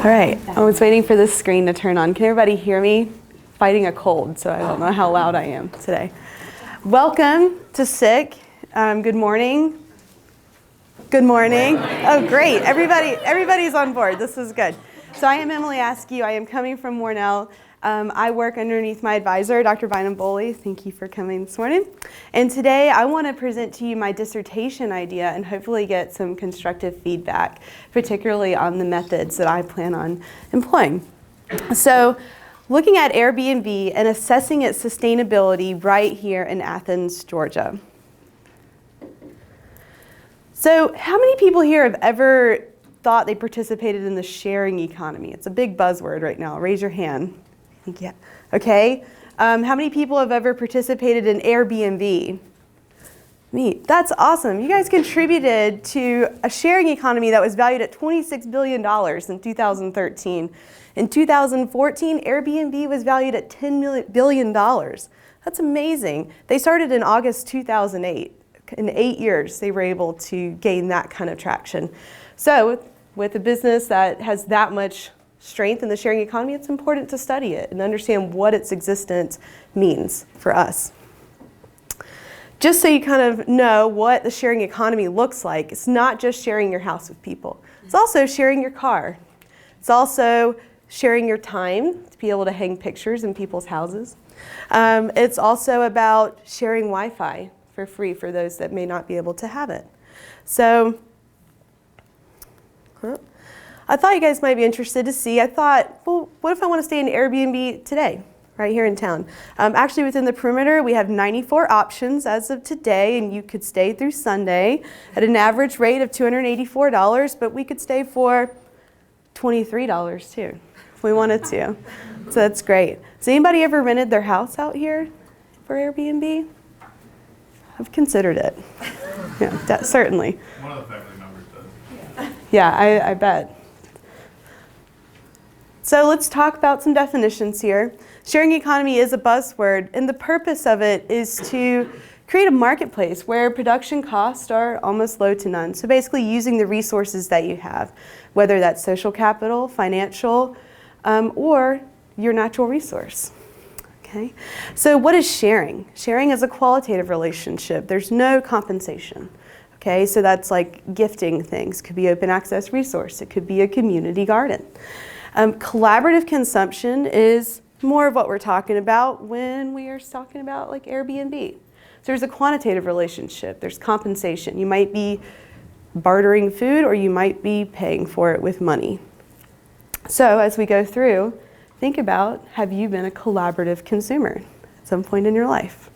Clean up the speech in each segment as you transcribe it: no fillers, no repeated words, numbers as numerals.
All right, I was waiting for this screen to turn on. Can everybody hear me? Fighting a cold, so I don't know how loud I am today. Welcome to SICK. Good morning. Good morning. Oh, great. Everybody's on board. This is good. So I am Emily Ayscue. I am coming from Warnell. I work underneath my advisor, Dr. Bynum Boley. Thank you for coming this morning. And today I want to present to you my dissertation idea and hopefully get some constructive feedback, particularly on the methods that I plan on employing. So looking at Airbnb and assessing its sustainability right here in Athens, Georgia. So how many people here have ever thought they participated in the sharing economy? It's a big buzzword right now. Raise your hand. Yeah. Okay. How many people have ever participated in Airbnb? Me. That's awesome. You guys contributed to a sharing economy that was valued at $26 billion in 2013. In 2014, Airbnb was valued at $10 billion. That's amazing. They started in August 2008. In 8 years, they were able to gain that kind of traction. So with a business that has that much strength in the sharing economy, it's important to study it and understand what its existence means for us. Just so you kind of know what the sharing economy looks like, it's not just sharing your house with people. It's also sharing your car. It's also sharing your time to be able to hang pictures in people's houses. It's also about sharing Wi-Fi for free for those that may not be able to have it. So, I thought you guys might be interested to see. I thought, well, what if I want to stay in Airbnb today, right here in town? Actually, within the perimeter, we have 94 options as of today, and you could stay through Sunday at an average rate of $284, but we could stay for $23 too, if we wanted to. So that's great. Has anybody ever rented their house out here for Airbnb? I've considered it. Yeah, certainly. One of the family members does. Yeah, I bet. So let's talk about some definitions here. Sharing economy is a buzzword, and the purpose of it is to create a marketplace where production costs are almost low to none. So basically using the resources that you have, whether that's social capital, financial, or your natural resource. Okay. So what is sharing? Sharing is a qualitative relationship. There's no compensation. Okay, so that's like gifting things. Could be open access resource. It could be a community garden. Collaborative consumption is more of what we're talking about when we are talking about like Airbnb. So there's a quantitative relationship. There's compensation. You might be bartering food or you might be paying for it with money. So as we go through, think about, have you been a collaborative consumer at some point in your life?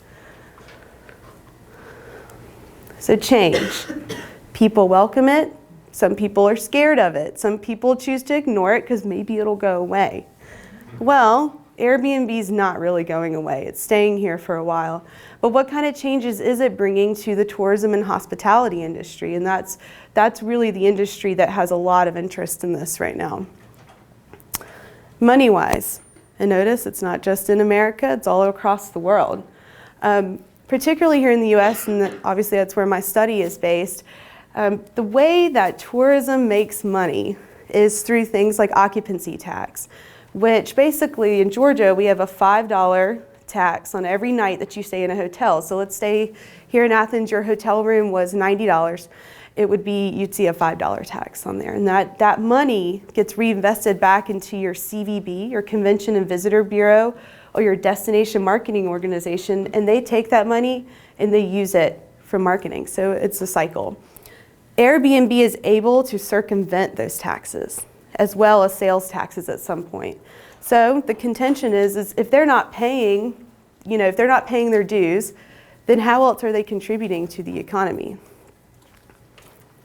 So change. People welcome it. Some people are scared of it. Some people choose to ignore it because maybe it'll go away. Well, Airbnb's not really going away. It's staying here for a while. But what kind of changes is it bringing to the tourism and hospitality industry? And that's really the industry that has a lot of interest in this right now. Money-wise, and notice it's not just in America, it's all across the world. Particularly here in the US, and obviously that's where my study is based, the way that tourism makes money is through things like occupancy tax, which basically in Georgia we have a $5 tax on every night that you stay in a hotel. So let's say here in Athens your hotel room was $90. It would be, you'd see a $5 tax on there. And that money gets reinvested back into your CVB, your Convention and Visitor Bureau, or your destination marketing organization, and they take that money and they use it for marketing. So it's a cycle. Airbnb is able to circumvent those taxes, as well as sales taxes at some point. So the contention is if they're not paying, if they're not paying their dues, then how else are they contributing to the economy?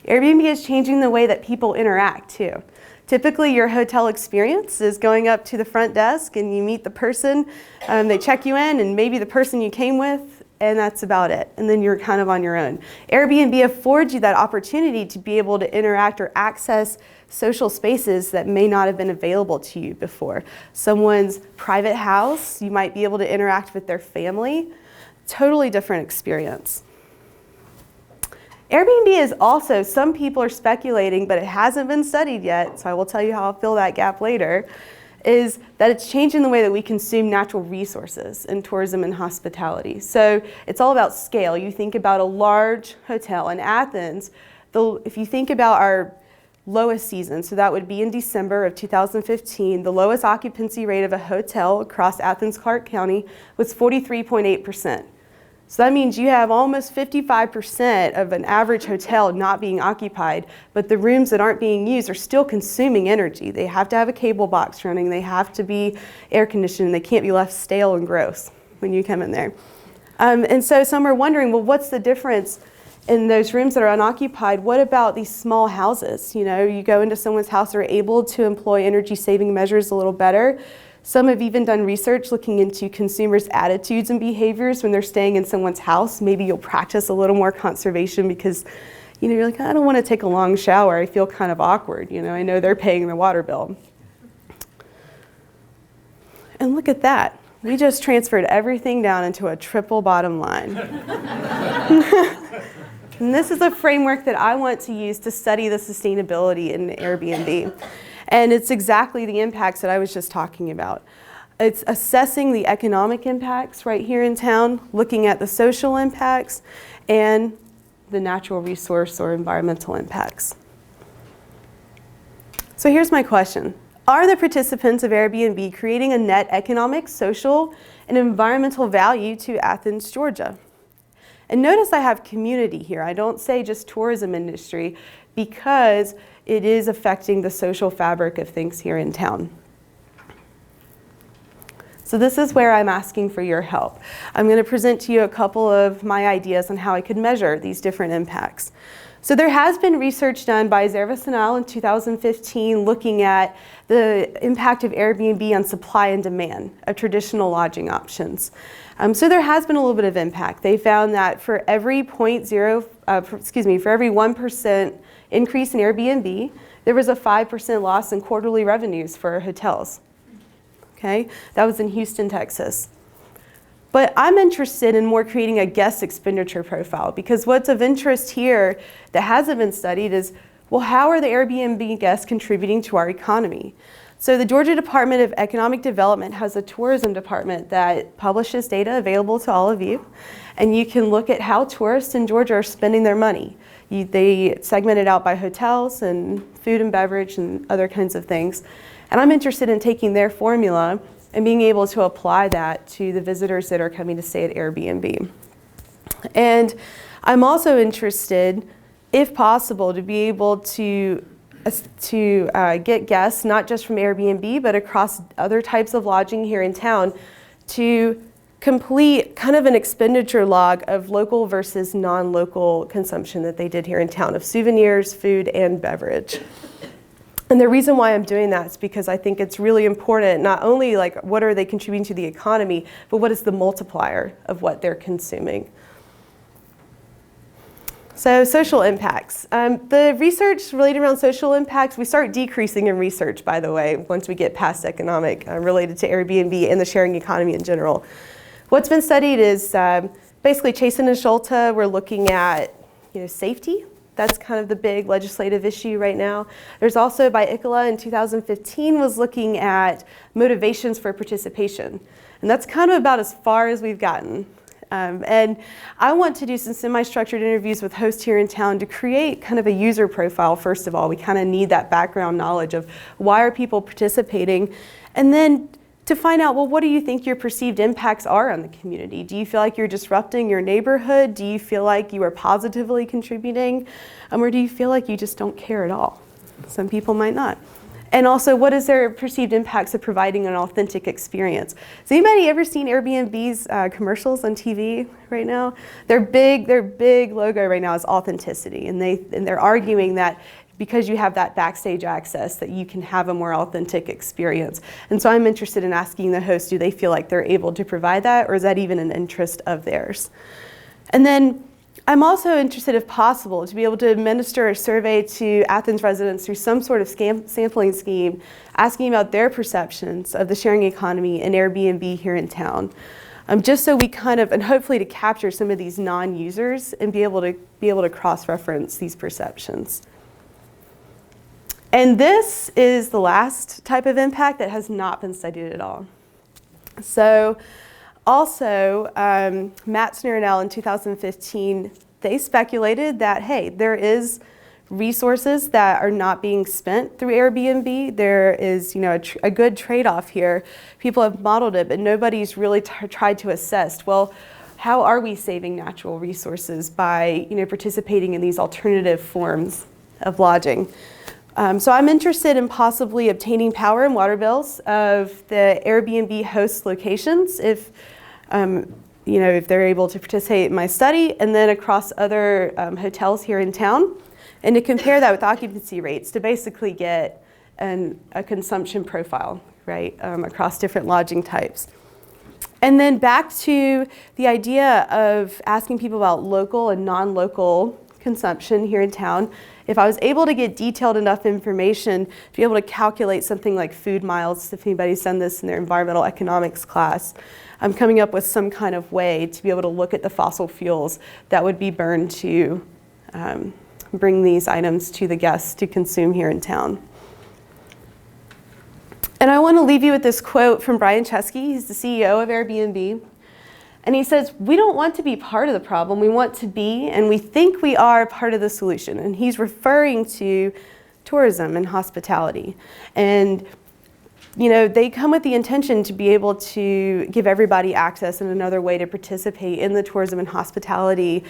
Airbnb is changing the way that people interact too. Typically your hotel experience is going up to the front desk and you meet the person, they check you in and maybe the person you came with, and that's about it. And then you're kind of on your own. Airbnb affords you that opportunity to be able to interact or access social spaces that may not have been available to you before. Someone's private house, you might be able to interact with their family. Totally different experience. Airbnb is also, some people are speculating, but it hasn't been studied yet, so I will tell you how I'll fill that gap later, is that it's changing the way that we consume natural resources in tourism and hospitality. So it's all about scale. You think about a large hotel in Athens, if you think about our lowest season, so that would be in December of 2015, the lowest occupancy rate of a hotel across Athens, Clarke County was 43.8%. So that means you have almost 55% of an average hotel not being occupied, but the rooms that aren't being used are still consuming energy. They have to have a cable box running, they have to be air conditioned, they can't be left stale and gross when you come in there. And so some are wondering, well, what's the difference in those rooms that are unoccupied? What about these small houses? You know, you go into someone's house, they're able to employ energy saving measures a little better. Some have even done research looking into consumers' attitudes and behaviors when they're staying in someone's house. Maybe you'll practice a little more conservation because, you know, you're like, I don't want to take a long shower. I feel kind of awkward. You know, I know they're paying the water bill. And look at that. We just transferred everything down into a triple bottom line. And this is a framework that I want to use to study the sustainability in Airbnb. And it's exactly the impacts that I was just talking about. It's assessing the economic impacts right here in town, looking at the social impacts, and the natural resource or environmental impacts. So here's my question. Are the participants of Airbnb creating a net economic, social, and environmental value to Athens, Georgia? And notice I have community here. I don't say just tourism industry because it is affecting the social fabric of things here in town. So this is where I'm asking for your help. I'm going to present to you a couple of my ideas on how I could measure these different impacts. So there has been research done by Zervas and al. In 2015 looking at the impact of Airbnb on supply and demand of traditional lodging options. So there has been a little bit of impact. They found that for every for every 1% increase in Airbnb, there was a 5% loss in quarterly revenues for hotels. Okay, that was in Houston, Texas. But I'm interested in more creating a guest expenditure profile, because what's of interest here that hasn't been studied is, well, how are the Airbnb guests contributing to our economy? So the Georgia Department of Economic Development has a tourism department that publishes data available to all of you, and you can look at how tourists in Georgia are spending their money. They segment it out by hotels and food and beverage and other kinds of things. And I'm interested in taking their formula and being able to apply that to the visitors that are coming to stay at Airbnb. And I'm also interested, if possible, to be able to get guests, not just from Airbnb, but across other types of lodging here in town, to complete kind of an expenditure log of local versus non-local consumption that they did here in town of souvenirs, food, and beverage. And the reason why I'm doing that is because I think it's really important, not only like what are they contributing to the economy, but what is the multiplier of what they're consuming. So social impacts. The research related around social impacts, we start decreasing in research, by the way, once we get past economic related to Airbnb and the sharing economy in general. What's been studied is basically Chasen and Schulte were looking at safety. That's kind of the big legislative issue right now. There's also by Ayscue in 2015 was looking at motivations for participation. And that's kind of about as far as we've gotten. And I want to do some semi-structured interviews with hosts here in town to create kind of a user profile. First of all, we kind of need that background knowledge of why are people participating, and then to find out, well, what do you think your perceived impacts are on the community? Do you feel like you're disrupting your neighborhood? Do you feel like you are positively contributing? Or do you feel like you just don't care at all? Some people might not. And also, what is their perceived impacts of providing an authentic experience? Has anybody ever seen Airbnb's commercials on TV right now? Their big logo right now is authenticity, and they're arguing that because you have that backstage access that you can have a more authentic experience. And so I'm interested in asking the host, do they feel like they're able to provide that, or is that even an interest of theirs? And then I'm also interested, if possible, to be able to administer a survey to Athens residents through some sort of sampling scheme, asking about their perceptions of the sharing economy and Airbnb here in town. just so we kind of, and hopefully to capture some of these non-users and be able to cross-reference these perceptions. And this is the last type of impact that has not been studied at all. So also, Matzner and L in 2015, they speculated that, hey, there is resources that are not being spent through Airbnb. There is, a good trade-off here. People have modeled it, but nobody's really tried to assess, well, how are we saving natural resources by, participating in these alternative forms of lodging? So I'm interested in possibly obtaining power and water bills of the Airbnb host locations if they're able to participate in my study, and then across other hotels here in town, and to compare that with occupancy rates to basically get a consumption profile, right, across different lodging types. And then back to the idea of asking people about local and non-local consumption here in town. If I was able to get detailed enough information to be able to calculate something like food miles, if anybody's done this in their environmental economics class, I'm coming up with some kind of way to be able to look at the fossil fuels that would be burned to bring these items to the guests to consume here in town. And I want to leave you with this quote from Brian Chesky. He's the CEO of Airbnb. And he says, we don't want to be part of the problem. We want to be, and we think we are part of the solution. And he's referring to tourism and hospitality. And they come with the intention to be able to give everybody access and another way to participate in the tourism and hospitality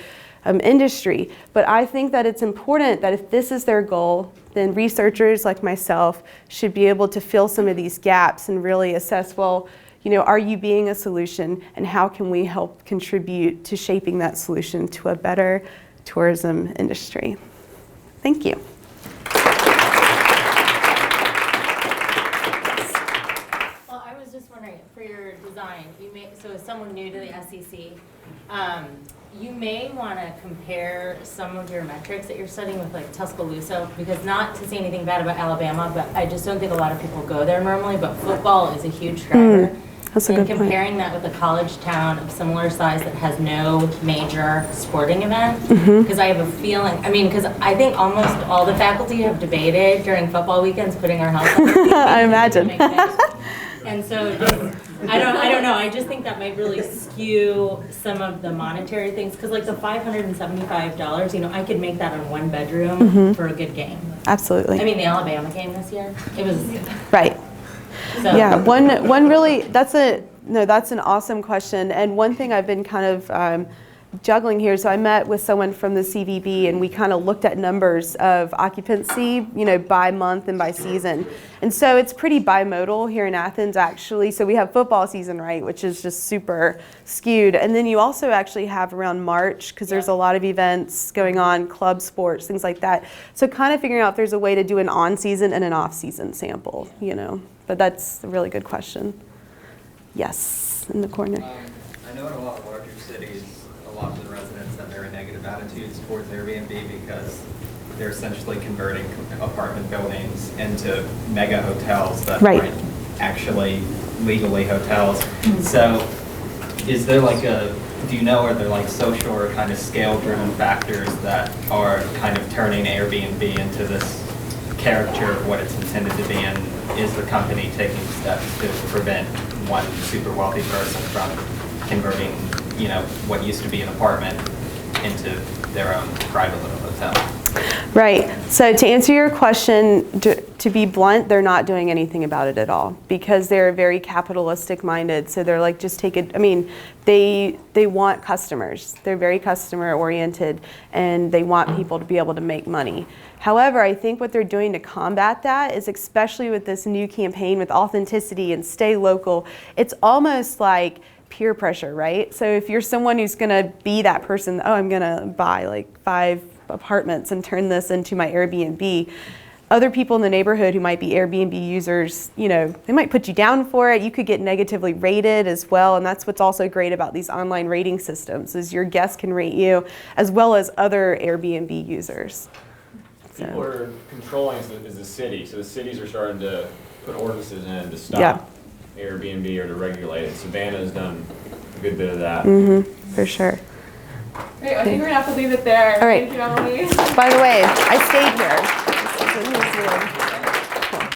industry. But I think that it's important that if this is their goal, then researchers like myself should be able to fill some of these gaps and really assess, well, are you being a solution, and how can we help contribute to shaping that solution to a better tourism industry? Thank you. Well, I was just wondering, for your design, so as someone new to the SEC, you may want to compare some of your metrics that you're studying with like Tuscaloosa, because not to say anything bad about Alabama, but I just don't think a lot of people go there normally, but football is a huge driver. That's a good point. Comparing that with a college town of similar size that has no major sporting event, because I have a feeling, because I think almost all the faculty have debated during football weekends putting our health on. I imagine. And so I don't know, I just think that might really skew some of the monetary things, because like the $575, I could make that on one bedroom for a good game. Absolutely. The Alabama game this year, it was... Right. So. Yeah, one really, that's an awesome question. And one thing I've been kind of juggling here, so I met with someone from the CVB and we kind of looked at numbers of occupancy, by month and by season. And so it's pretty bimodal here in Athens, actually. So we have football season, right, which is just super skewed. And then you also actually have around March, because there's a lot of events going on, club sports, things like that. So kind of figuring out if there's a way to do an on-season and an off-season sample, But that's a really good question. Yes, in the corner. I know in a lot of larger cities, a lot of the residents have very negative attitudes towards Airbnb because they're essentially converting apartment buildings into mega hotels that aren't actually legally hotels. So is there are there social or kind of scale-driven factors that are kind of turning Airbnb into this caricature of what it's intended to be, and is the company taking steps to prevent one super wealthy person from converting, what used to be an apartment into their own private little hotel? Right. So to answer your question, to be blunt, they're not doing anything about it at all, because they're very capitalistic minded. So they're like, just take it. They want customers. They're very customer oriented, and they want people to be able to make money. However, I think what they're doing to combat that is, especially with this new campaign with authenticity and stay local, it's almost like peer pressure, right? So if you're someone who's going to be that person, I'm going to buy like 5 apartments and turn this into my Airbnb, other people in the neighborhood who might be Airbnb users, they might put you down for it. You could get negatively rated as well, and that's what's also great about these online rating systems, is your guests can rate you as well as other Airbnb users. People are controlling is the city, so the cities are starting to put ordinances in to stop Airbnb or to regulate it. Savannah's done a good bit of that. For sure. Great, I think we're gonna have to leave it there. All right. Thank you, Emily. By the way, I stayed here. This is weird.